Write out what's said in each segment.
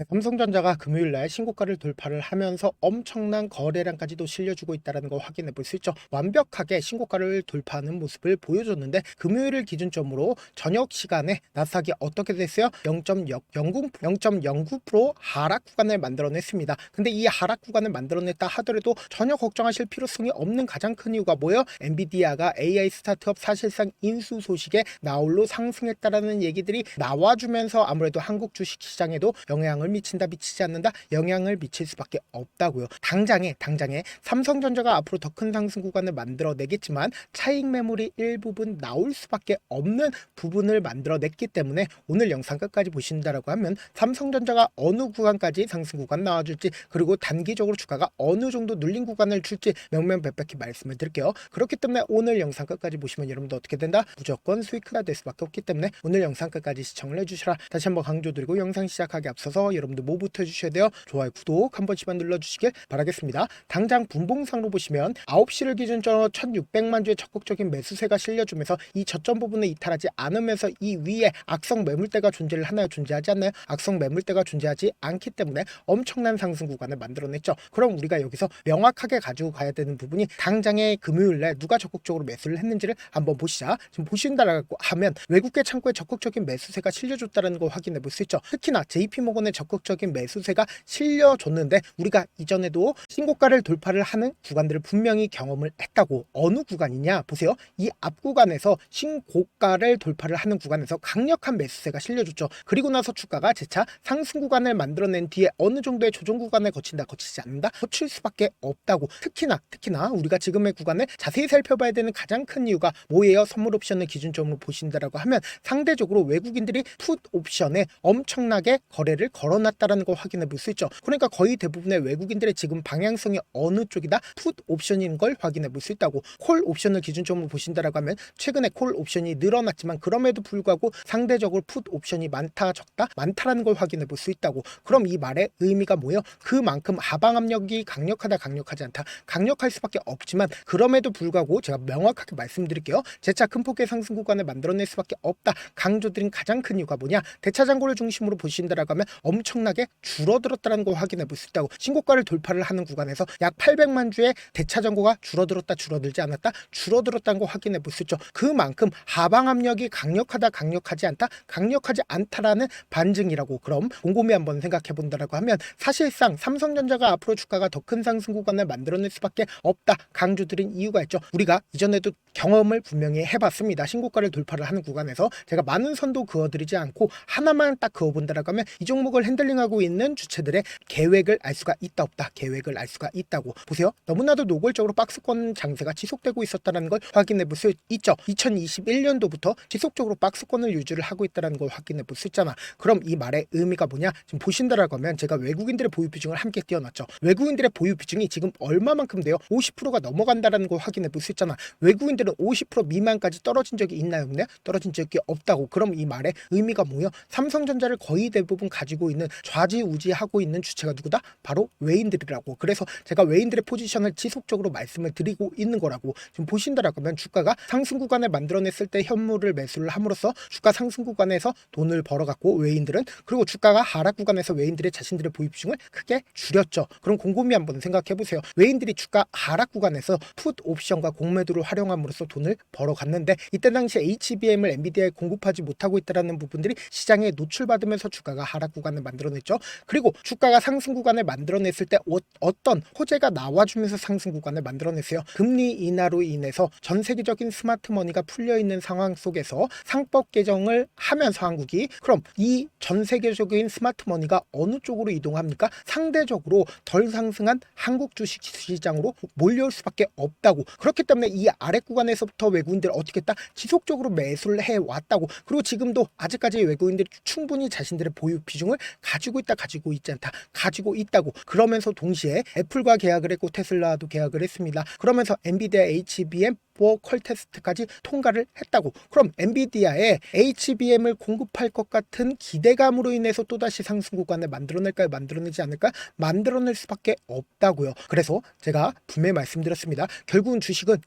삼성전자가 금요일날 신고가를 돌파를 하면서 엄청난 거래량까지도 실려주고 있다는 거 확인해 볼 수 있죠. 완벽하게 신고가를 돌파하는 모습을 보여줬는데 금요일을 기준점으로 저녁 시간에 나스닥이 어떻게 됐어요? 0.09% 하락 구간을 만들어냈습니다. 근데 이 하락 구간을 만들어냈다 하더라도 전혀 걱정하실 필요성이 없는 가장 큰 이유가 뭐예요? 엔비디아가 AI 스타트업 사실상 인수 소식에 나홀로 상승했다라는 얘기들이 나와주면서 아무래도 한국 주식시장에도 영향을 미친다 미치지 않는다 영향을 미칠 수밖에 없다고요. 당장에 삼성전자가 앞으로 더 큰 상승 구간을 만들어내겠지만 차익 매물이 일부분 나올 수밖에 없는 부분을 만들어냈기 때문에 오늘 영상 끝까지 보신다라고 하면 삼성전자가 어느 구간까지 상승 구간 나와줄지 그리고 단기적으로 주가가 어느 정도 눌린 구간을 줄지 명명백백히 말씀을 드릴게요. 그렇기 때문에 오늘 영상 끝까지 보시면 여러분도 어떻게 된다? 무조건 수익가 될 수밖에 없기 때문에 오늘 영상 끝까지 시청을 해주시라 다시 한번 강조드리고 영상 시작하기 앞서서 여러분들 뭐부터 해주셔야 돼요? 좋아요, 구독 한 번씩만 눌러주시길 바라겠습니다. 당장 분봉상으로 보시면 9시를 기준으로 1600만 주의 적극적인 매수세가 실려주면서 이 저점 부분을 이탈하지 않으면서 이 위에 악성 매물대가 존재를 하나요? 존재하지 않나요? 악성 매물대가 존재하지 않기 때문에 엄청난 상승 구간을 만들어냈죠. 그럼 우리가 여기서 명확하게 가지고 가야 되는 부분이 당장의 금요일날 누가 적극적으로 매수를 했는지를 한번 보시자. 지금 보신다라고 하면 외국계 창구에 적극적인 매수세가 실려줬다는 걸 확인해 볼 수 있죠. 특히나 JP모건의 적극적인 매수세가 실려줬는데 우리가 이전에도 신고가를 돌파를 하는 구간들을 분명히 경험을 했다고. 어느 구간이냐 보세요. 이 앞 구간에서 신고가를 돌파를 하는 구간에서 강력한 매수세가 실려줬죠. 그리고 나서 주가가 재차 상승 구간을 만들어낸 뒤에 어느 정도의 조정 구간을 거친다 거치지 않는다 거칠 수밖에 없다고. 특히나 우리가 지금의 구간을 자세히 살펴봐야 되는 가장 큰 이유가 뭐예요? 선물 옵션을 기준점으로 보신다라고 하면 상대적으로 외국인들이 풋 옵션에 엄청나게 거래를 걸어놨다는 걸 확인해 볼 수 있죠. 그러니까 거의 대부분의 외국인들의 지금 방향성이 어느 쪽이다? 풋 옵션인 걸 확인해 볼 수 있다고. 콜 옵션을 기준점으로 보신다라고 하면 최근에 콜 옵션이 늘어났지만 그럼에도 불구하고 상대적으로 풋 옵션이 많다 적다 많다라는 걸 확인해 볼 수 있다고. 그럼 이 말의 의미가 뭐예요? 그만큼 하방 압력이 강력하다 강력하지 않다 강력할 수밖에 없지만 그럼에도 불구하고 제가 명확하게 말씀드릴게요. 재차 큰 폭의 상승 구간을 만들어낼 수밖에 없다 강조드린 가장 큰 이유가 뭐냐? 대차장고를 중심으로 보신다라고 하면 엄청나게 줄어들었다는 걸 확인해 볼 수 있다고. 신고가를 돌파를 하는 구간에서 약 800만 주의 대차장고가 줄어들었다 줄어들지 않았다 줄어들었다는 걸 확인해 볼 수 있죠. 그만큼 하방 압력이 강력하다 강력하지 않다 강력하지 않다라는 반증이라고. 그럼 곰곰이 한번 생각해 본다라고 하면 사실상 삼성전자가 앞으로 주가가 더 큰 상승 구간을 만들어낼 수밖에 없다 강조드린 이유가 있죠. 우리가 이전에도 경험을 분명히 해봤습니다. 신고가를 돌파를 하는 구간에서 제가 많은 선도 그어드리지 않고 하나만 딱 그어본다라고 하면 이 종목을 핸들링하고 있는 주체들의 계획을 알 수가 있다 없다 계획을 알 수가 있다고. 보세요. 너무나도 노골적으로 박스권 장세가 지속되고 있었다는 걸 확인해 볼 수 있죠. 2021년도부터 지속적으로 박스권을 유지를 하고 있다는 걸 확인해 볼 수 있잖아. 그럼 이 말의 의미가 뭐냐? 지금 보신다라고 하면 제가 외국인들의 보유 비중을 함께 띄워놨죠. 외국인들의 보유 비중이 지금 얼마만큼 돼요? 50%가 넘어간다는 걸 확인해 볼 수 있잖아. 외국인들은 50% 미만까지 떨어진 적이 있나요? 없나요? 떨어진 적이 없다고. 그럼 이 말의 의미가 뭐예요? 삼성전자를 거의 대부분 가지고 있는 좌지우지하고 있는 주체가 누구다? 바로 외인들이라고. 그래서 제가 외인들의 포지션을 지속적으로 말씀을 드리고 있는 거라고. 지금 보신다라고 하면 주가가 상승 구간을 만들어냈을 때 현물을 매수를 함으로써 주가 상승 구간에서 돈을 벌어갔고 외인들은, 그리고 주가가 하락 구간에서 외인들의 자신들의 보유 비중을 크게 줄였죠. 그럼 곰곰이 한번 생각해 보세요. 외인들이 주가 하락 구간에서 풋 옵션과 공매도를 활용함으로써 돈을 벌어갔는데 이때 당시에 HBM을 엔비디아에 공급하지 못하고 있다는 부분들이 시장에 노출받으면서 주가가 하락 구간을 만들어냈죠. 그리고 주가가 상승 구간을 만들어냈을 때 어떤 호재가 나와주면서 상승 구간을 만들어냈어요. 금리 인하로 인해서 전 세계적인 스마트머니가 풀려있는 상황 속에서 상법 개정을 하면서 한국이, 그럼 이 전 세계적인 스마트머니가 어느 쪽으로 이동합니까? 상대적으로 덜 상승한 한국 주식 시장으로 몰려올 수밖에 없다고. 그렇기 때문에 이 아래 구간에서부터 외국인들 어떻게 했다? 지속적으로 매수를 해왔다고. 그리고 지금도 아직까지 외국인들이 충분히 자신들의 보유 비중을 가지고 있다 가지고 있지 않다 가지고 있다고. 그러면서 동시에 애플과 계약을 했고 테슬라도 계약을 했습니다. 그러면서 엔비디아, HBM, 컬 테스트까지 통과를 했다고. 그럼 엔비디아에 HBM을 공급할 것 같은 기대감으로 인해서 또다시 상승 구간을 만들어낼까요? 만들어내지 않을까? 만들어낼 수밖에 없다고요. 그래서 제가 분명히 말씀드렸습니다. 결국은 주식은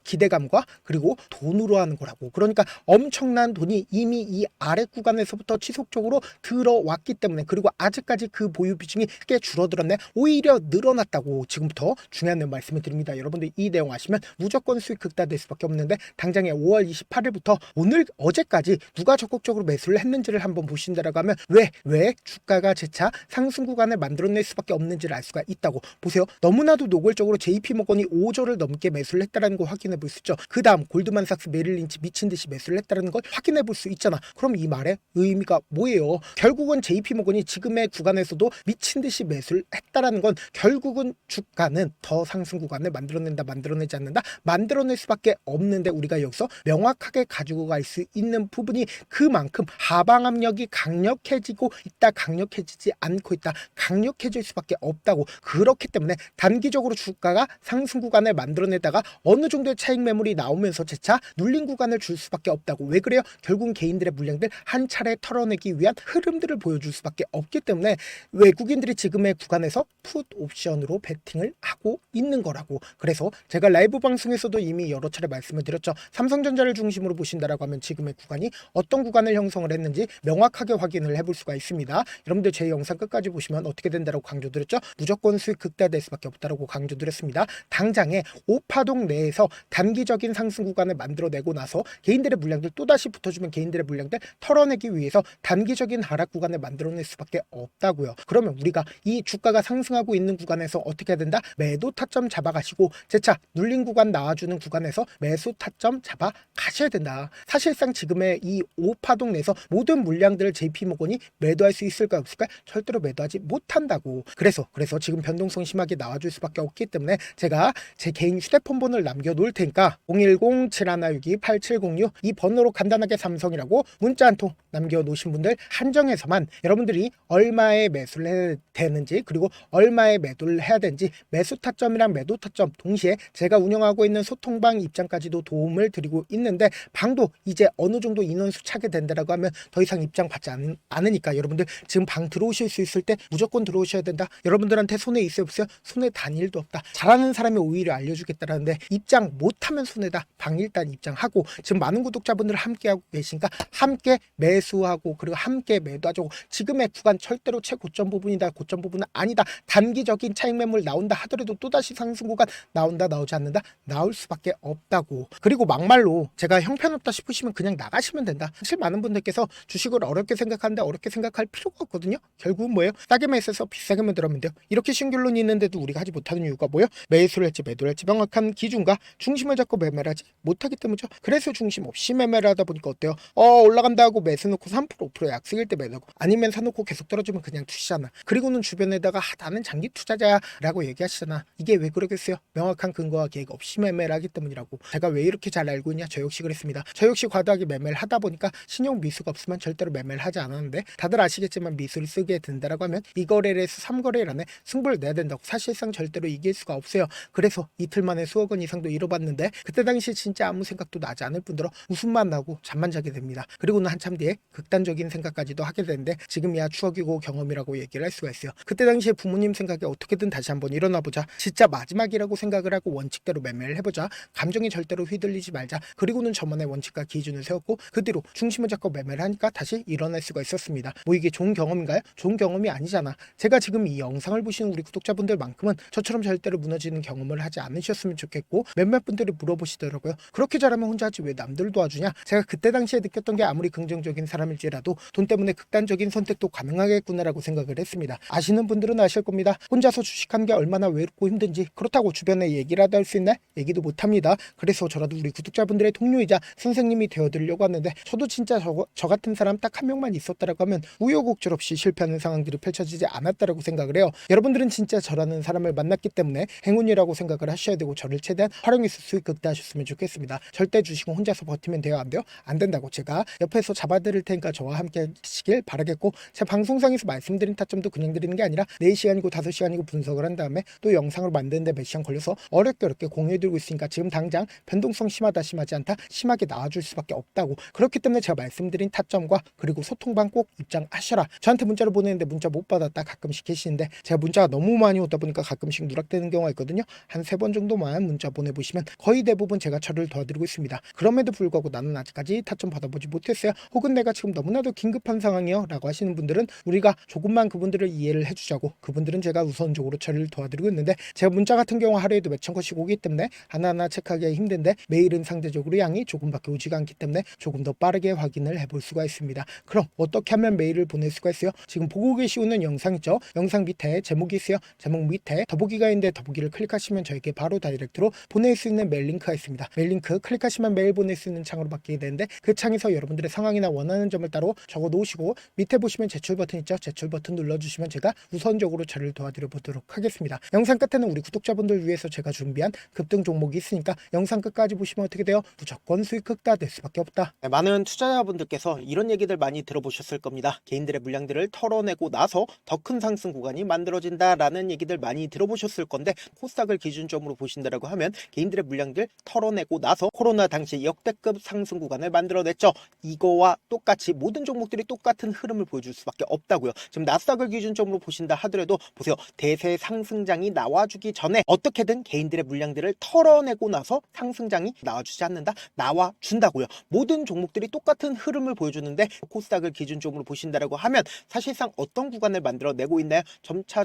기대감과 그리고 돈으로 하는 거라고. 그러니까 엄청난 돈이 이미 이 아래 구간에서부터 지속적으로 들어왔기 때문에, 그리고 아직까지 그 보유 비중이 꽤 줄어들었네, 오히려 늘어났다고 지금부터 중요한 말씀을 드립니다. 여러분들 이 내용 아시면 무조건 수익 극대화될 수밖에 없는데, 당장에 5월 28일부터 오늘 어제까지 누가 적극적으로 매수를 했는지를 한번 보신다라고 하면 왜 주가가 재차 상승 구간을 만들어낼 수밖에 없는지를 알 수가 있다고. 보세요. 너무나도 노골적으로 JP모건이 5조를 넘게 매수를 했다는 거 확인해 볼 수 있죠. 그 다음 골드만삭스, 메릴린치 미친 듯이 매수를 했다는 걸 확인해 볼 수 있잖아. 그럼 이 말의 의미가 뭐예요? 결국은 JP모건이 지금의 구간에서도 미친 듯이 매수를 했다라는 건 결국은 주가는 더 상승 구간을 만들어낸다, 만들어내지 않는다, 만들어낼 수밖에 없는데, 우리가 여기서 명확하게 가지고 갈 수 있는 부분이 그만큼 하방 압력이 강력해지고 있다, 강력해지지 않고 있다, 강력해질 수밖에 없다고. 그렇기 때문에 단기적으로 주가가 상승 구간을 만들어내다가 어느 정도의 차익 매물이 나오면서 재차 눌린 구간을 줄 수밖에 없다고. 왜 그래요? 결국은 개인들의 물량들 한 차례 털어내기 위한 흐름들을 보여줄 수밖에 없기 때문에 외국인들이 지금의 구간에서 풋 옵션으로 베팅을 하고 있는 거라고. 그래서 제가 라이브 방송에서도 이미 여러 차례 말씀을 드렸죠. 삼성전자를 중심으로 보신다라고 하면 지금의 구간이 어떤 구간을 형성을 했는지 명확하게 확인을 해볼 수가 있습니다. 여러분들 제 영상 끝까지 보시면 어떻게 된다고 강조드렸죠. 무조건 수익 극대화될 수밖에 없다라고 강조드렸습니다. 당장에 5파동 내에서 단기적인 상승 구간을 만들어내고 나서 개인들의 물량들 또다시 붙어주면 개인들의 물량들 털어내기 위해서 단기적인 하락 구간을 만들어낼 수밖에 없다고요. 그러면 우리가 이 주가가 상승하고 있는 구간에서 어떻게 해야 된다? 매도 타점 잡아가시고 재차 눌린 구간 나와주는 구간에서 매수 타점 잡아 가셔야 된다. 사실상 지금의 이 5파동 내에서 모든 물량들을 JP모건이 매도할 수 있을까 없을까? 절대로 매도하지 못한다고. 그래서 지금 변동성 심하게 나와줄 수밖에 없기 때문에 제가 제 개인 휴대폰 번호를 남겨놓을 테니까 010-7162-8706 이 번호로 간단하게 삼성이라고 문자 한 통 남겨놓으신 분들 한정해서만 여러분들이 얼마에 매수를 해야 되는지, 그리고 얼마에 매도를 해야 되는지, 매수 타점이랑 매도 타점 동시에 제가 운영하고 있는 소통방 입장까지도 도움을 드리고 있는데, 방도 이제 어느 정도 인원수 차게 된다라고 하면 더 이상 입장 받지 않으니까 여러분들 지금 방 들어오실 수 있을 때 무조건 들어오셔야 된다. 여러분들한테 손해 있어요 없어요? 손해 단 일도 없다. 잘하는 사람이 오히려 알려주겠다라는데, 입장 못하면 손해다. 방 일단 입장하고, 지금 많은 구독자분들 함께하고 계시니까 함께 매수하고 그리고 함께 매도하자고. 지금의 구간 절대로 최고점 부분이다, 고점 부분은 아니다. 단기적인 차익 매물 나온다 하더라도 또다시 상승 구간 나온다, 나오지 않는다, 나올 수밖에 없다고. 그리고 막말로 제가 형편없다 싶으시면 그냥 나가시면 된다. 사실 많은 분들께서 주식을 어렵게 생각하는데 어렵게 생각할 필요가 없거든요. 결국은 뭐예요? 싸게만 있어서 비싸게만 들어오면 돼요. 이렇게 신결론이 있는데도 우리가 하지 못하는 이유가 뭐예요? 매수를 할지 매도를 할지 명확한 기준과 중심을 잡고 매매를 하지 못하기 때문이죠. 그래서 중심 없이 매매를 하다 보니까 어때요? 올라간다 하고 매수 놓고 3% 5% 약속일 때 매도고, 아니면 사놓고 계속 떨어지면 그냥 투시잖아. 그리고는 주변에다가 나는 장기 투자자야 라고 얘기하시잖아. 이게 왜 그러겠어요? 명확한 근거와 계획 없이 매매를 하기 때문이라고. 제가 왜 이렇게 잘 알고 있냐? 저 역시 그랬습니다. 저 역시 과도하게 매매를 하다 보니까 신용 미수가 없으면 절대로 매매를 하지 않았는데, 다들 아시겠지만 미수를 쓰게 된다라고 하면 이 거래를 해서 3거래일 안에 승부를 내야 된다고. 사실상 절대로 이길 수가 없어요. 그래서 이틀 만에 수억 원 이상도 잃어봤는데, 그때 당시 진짜 아무 생각도 나지 않을 뿐더러 웃음만 나고 잠만 자게 됩니다. 그리고는 한참 뒤에 극단적인 생각까지도 하게 되는데, 지금이야 추억이고 경험이라고 얘기를 할 수가 있어요. 그때 당시에 부모님 생각에 어떻게든 다시 한번 일어나보자, 진짜 마지막이라고 생각을 하고 원칙대로 매매를 해보자, 감정이 절대로 휘둘리지 말자, 그리고는 저만의 원칙과 기준을 세웠고 그 뒤로 중심을 잡고 매매를 하니까 다시 일어날 수가 있었습니다. 뭐 이게 좋은 경험인가요? 좋은 경험이 아니잖아. 제가 지금 이 영상을 보시는 우리 구독자분들만큼은 저처럼 절대로 무너지는 경험을 하지 않으셨으면 좋겠고, 몇몇 분들이 물어보시더라고요. 그렇게 잘하면 혼자 하지 왜 남들 도와주냐? 제가 그때 당시에 느꼈던 게 아무리 긍정적인 사람일지라도 돈 때문에 극단적인 선택도 가능하겠구나라고 생각을 했습니다. 아시는 분들은 아실 겁니다. 혼자서 주식하는 게 얼마나 외롭고 힘든지. 그렇다고 주변에 얘기라도 할 수 있나? 얘기도 못합니다. 그래서 저라도 우리 구독자분들의 동료이자 선생님이 되어드리려고 하는데, 저도 진짜 저 같은 사람 딱 한 명만 있었다라고 하면 우여곡절 없이 실패하는 상황들이 펼쳐지지 않았다라고 생각을 해요. 여러분들은 진짜 저라는 사람을 만났기 때문에 행운이라고 생각을 하셔야 되고, 저를 최대한 활용해서 수익 극대화하셨으면 좋겠습니다. 절대 주식은 혼자서 버티면 돼요? 안 돼요? 안 된다고. 제가 옆에서 잡아드릴 테니까 저와 함께 하시길 바라겠고, 제 방송상에서 말씀드린 타점도 그냥 드리는 게 아니라 4시간이고 5시간이고 분석을 한 다음에 또 영상을 만드는데 몇 시간 걸려서 어렵게 공유해드리고 있으니까 지금 지금 당장 변동성 심하다 심하지 않다 심하게 나와줄 수밖에 없다고. 그렇기 때문에 제가 말씀드린 타점과 그리고 소통방 꼭 입장하셔라. 저한테 문자를 보내는데 문자 못 받았다 가끔씩 계시는데 제가 문자가 너무 많이 오다 보니까 가끔씩 누락되는 경우가 있거든요. 한 3번 정도만 문자 보내보시면 거의 대부분 제가 처리를 도와드리고 있습니다. 그럼에도 불구하고 나는 아직까지 타점 받아보지 못했어요. 혹은 내가 지금 너무나도 긴급한 상황이요 라고 하시는 분들은 우리가 조금만 그분들을 이해를 해주자고, 그분들은 제가 우선적으로 처리를 도와드리고 있는데 제가 문자 같은 경우 하루에도 몇천 건씩 오기 때문에 하나하나 체크하기가 힘든데 메일은 상대적으로 양이 조금밖에 오지가 않기 때문에 조금 더 빠르게 확인을 해볼 수가 있습니다. 그럼 어떻게 하면 메일을 보낼 수가 있어요? 지금 보고 계시는 영상 있죠? 영상 밑에 제목이 있어요. 제목 밑에 더보기가 있는데 더보기를 클릭하시면 저에게 바로 다이렉트로 보낼 수 있는 메일 링크가 있습니다. 메일 링크 클릭하시면 메일 보낼 수 있는 창으로 바뀌게 되는데 그 창에서 여러분들의 상황이나 원하는 점을 따로 적어 놓으시고 밑에 보시면 제출 버튼 있죠? 제출 버튼 눌러주시면 제가 우선적으로 처리를 도와드려 보도록 하겠습니다. 영상 끝에는 우리 구독자분들 위해서 제가 준비한 급등 종목이 있으니까 영상 끝까지 보시면 어떻게 돼요? 무조건 수익 극다 될 수밖에 없다. 네, 많은 투자자분들께서 이런 얘기들 많이 들어보셨을 겁니다. 개인들의 물량들을 털어내고 나서 더 큰 상승 구간이 만들어진다라는 얘기들 많이 들어보셨을 건데, 코스닥을 기준점으로 보신다라고 하면 개인들의 물량들 털어내고 나서 코로나 당시 역대급 상승 구간을 만들어냈죠. 이거와 똑같이 모든 종목들이 똑같은 흐름을 보여줄 수밖에 없다고요. 지금 나스닥을 기준점으로 보신다 하더라도 보세요. 대세 상승장이 나와주기 전에 어떻게든 개인들의 물량들을 털어내고 나서 상승장이 나와주지 않는다? 나와준다고요. 모든 종목들이 똑같은 흐름을 보여주는데 코스닥을 기준점으로 보신다라고 하면 사실상 어떤 구간을 만들어내고 있나요? 점차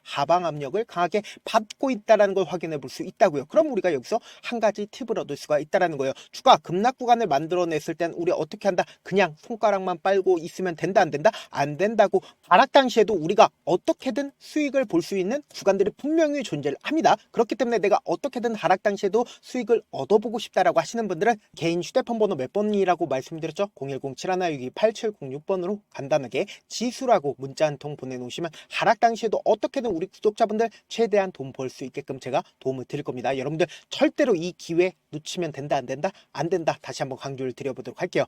하방 압력을 강하게 받고 있다는 걸 확인해 볼 수 있다고요. 그럼 우리가 여기서 한 가지 팁을 얻을 수가 있다는 거예요. 주가 급락 구간을 만들어냈을 땐 우리 어떻게 한다? 그냥 손가락만 빨고 있으면 된다 안 된다? 안 된다고. 하락 당시에도 우리가 어떻게든 수익을 볼 수 있는 구간들이 분명히 존재를 합니다. 그렇기 때문에 내가 어떻게든 하락 당시에도 수익을 얻어보고 싶다라고 하시는 분들은 개인 휴대폰 번호 몇 번이라고 말씀드렸죠? 010-7162-8706번으로 간단하게 지수라고 문자 한 통 보내놓으시면 하락 당시에도 어떻게든 우리 구독자분들 최대한 돈 벌 수 있게끔 제가 도움을 드릴 겁니다. 여러분들 절대로 이 기회 놓치면 된다 안 된다? 안 된다. 다시 한번 강조를 드려보도록 할게요.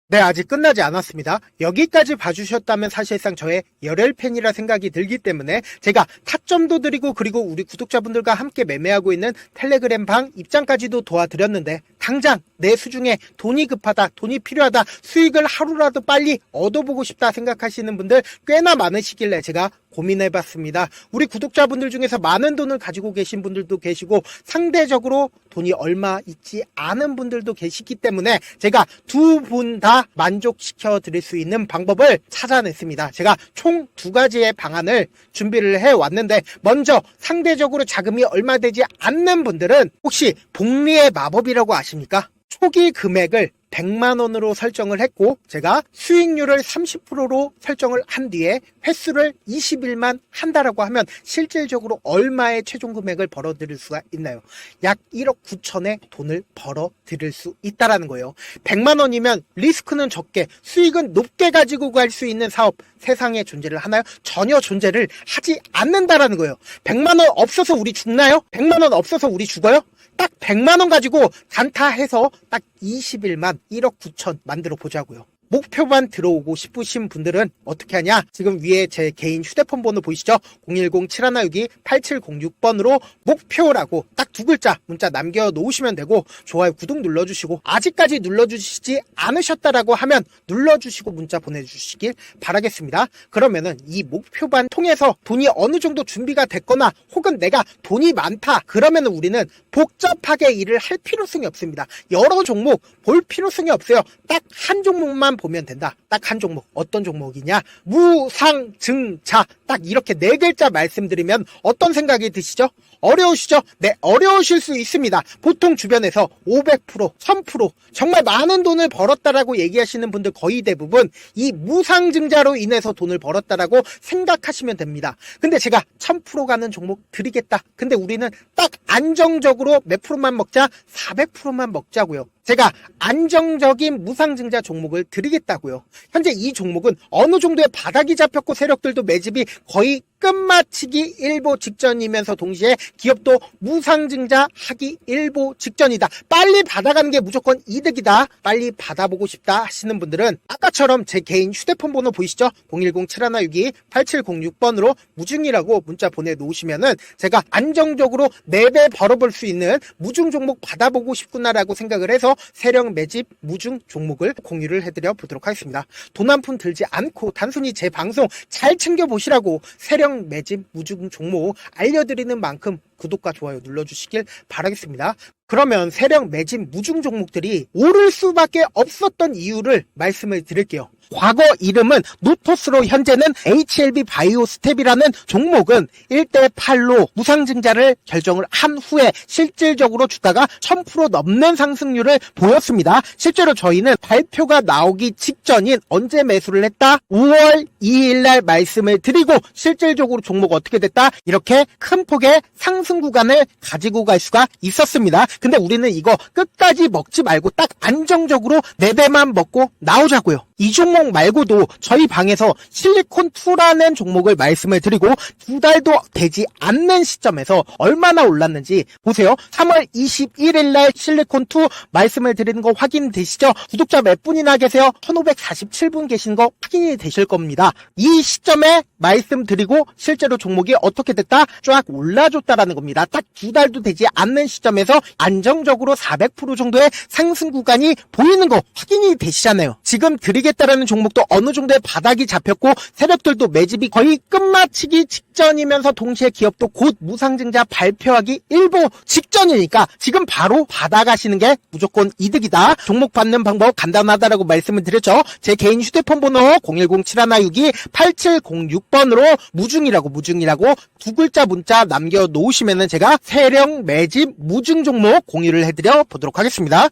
네, 아직 끝나지 않았습니다. 여기까지 봐주셨다면 사실상 저의 열혈 팬이라 생각이 들기 때문에 제가 타점도 드리고 그리고 우리 구독자분들과 함께 매매하고 있는 텔레그램 방 입장까지도 도와드렸는데 당장 내 수중에 돈이 급하다, 돈이 필요하다, 수익을 하루라도 빨리 얻어보고 싶다 생각하시는 분들 꽤나 많으시길래 제가 고민해봤습니다. 우리 구독자분들 중에서 많은 돈을 가지고 계신 분들도 계시고 상대적으로 돈이 얼마 있지 않은 분들도 계시기 때문에 제가 두 분 다 만족시켜 드릴 수 있는 방법을 찾아냈습니다. 제가 총 2가지의 방안을 준비를 해왔는데 먼저 상대적으로 자금이 얼마 되지 않는 분들은 혹시 복리의 마법이라고 아십니까? 초기 금액을 100만원으로 설정을 했고 제가 수익률을 30%로 설정을 한 뒤에 횟수를 20일만 한다라고 하면 실질적으로 얼마의 최종 금액을 벌어들일 수가 있나요? 약 1억 9천의 돈을 벌어들일 수 있다라는 거예요. 100만원이면 리스크는 적게 수익은 높게 가지고 갈 수 있는 사업 세상에 존재를 하나요? 전혀 존재를 하지 않는다라는 거예요. 100만원 없어서 우리 죽나요? 100만원 없어서 우리 죽어요? 딱 100만원 가지고 단타해서 딱 20일만 1억 9천 만들어 보자고요. 목표만 들어오고 싶으신 분들은 어떻게 하냐? 지금 위에 제 개인 휴대폰 번호 보이시죠? 010-7162-8706번으로 목표라고 딱 2글자 문자 남겨놓으시면 되고 좋아요, 구독 눌러주시고 아직까지 눌러주시지 않으셨다라고 하면 눌러주시고 문자 보내주시길 바라겠습니다. 그러면은 이 목표반 통해서 돈이 어느 정도 준비가 됐거나 혹은 내가 돈이 많다 그러면은 우리는 복잡하게 일을 할 필요성이 없습니다. 여러 종목 볼 필요성이 없어요. 딱 한 종목만 보면 된다. 딱 한 종목. 어떤 종목이냐? 무상증자. 딱 이렇게 4글자 말씀드리면 어떤 생각이 드시죠? 어려우시죠? 네, 어려우실 수 있습니다. 보통 주변에서 500%, 1000% 정말 많은 돈을 벌었다라고 얘기하시는 분들 거의 대부분 이 무상증자로 인해서 돈을 벌었다라고 생각하시면 됩니다. 근데 제가 1000% 가는 종목 드리겠다. 근데 우리는 딱 안정적으로 몇 프로만 먹자? 400%만 먹자고요. 제가 안정적인 무상증자 종목을 드리겠다고요. 현재 이 종목은 어느 정도의 바닥이 잡혔고 세력들도 매집이 거의 끝마치기 일보 직전이면서 동시에 기업도 무상증자 하기 일보 직전이다. 빨리 받아가는 게 무조건 이득이다. 빨리 받아보고 싶다 하시는 분들은 아까처럼 제 개인 휴대폰 번호 보이시죠? 010-7162-8706번으로 무중이라고 문자 보내놓으시면은 제가 안정적으로 4배 벌어볼 수 있는 무중 종목 받아보고 싶구나라고 생각을 해서 세력 매집 무중 종목을 공유를 해드려 보도록 하겠습니다. 돈 한 푼 들지 않고 단순히 제 방송 잘 챙겨보시라고 세력 매집 무중 종목 알려드리는 만큼 구독과 좋아요 눌러주시길 바라겠습니다. 그러면 세력 매집 무중 종목들이 오를 수밖에 없었던 이유를 말씀을 드릴게요. 과거 이름은 노토스로 현재는 HLB 바이오스텝이라는 종목은 1대8로 무상증자를 결정을 한 후에 실질적으로 주가가 1000% 넘는 상승률을 보였습니다. 실제로 저희는 발표가 나오기 직전인 언제 매수를 했다? 5월 2일 날 말씀을 드리고 실질적으로 종목 어떻게 됐다? 이렇게 큰 폭의 상승 구간을 가지고 갈 수가 있었습니다. 근데 우리는 이거 끝까지 먹지 말고 딱 안정적으로 4배만 먹고 나오자고요. 이 종목 말고도 저희 방에서 실리콘2라는 종목을 말씀을 드리고 2달도 되지 않는 시점에서 얼마나 올랐는지 보세요. 3월 21일 날 실리콘2 말씀을 드리는 거 확인되시죠? 구독자 몇 분이나 계세요? 1547분 계신 거 확인이 되실 겁니다. 이 시점에 말씀드리고 실제로 종목이 어떻게 됐다? 쫙 올라줬다라는 겁니다. 딱 2달도 되지 않는 시점에서 안정적으로 400% 정도의 상승 구간이 보이는 거 확인이 되시잖아요. 지금 드리겠다라는 종목도 어느 정도의 바닥이 잡혔고 세력들도 매집이 거의 끝마치기 직전이면서 동시에 기업도 곧 무상증자 발표하기 일보 직전이니까 지금 바로 받아가시는 게 무조건 이득이다. 종목 받는 방법 간단하다라고 말씀을 드렸죠. 제 개인 휴대폰 번호 010-7162-8706번으로 무중이라고 두 글자 문자 남겨놓으시면은 제가 세력 매집 무중 종목 공유를 해드려 보도록 하겠습니다.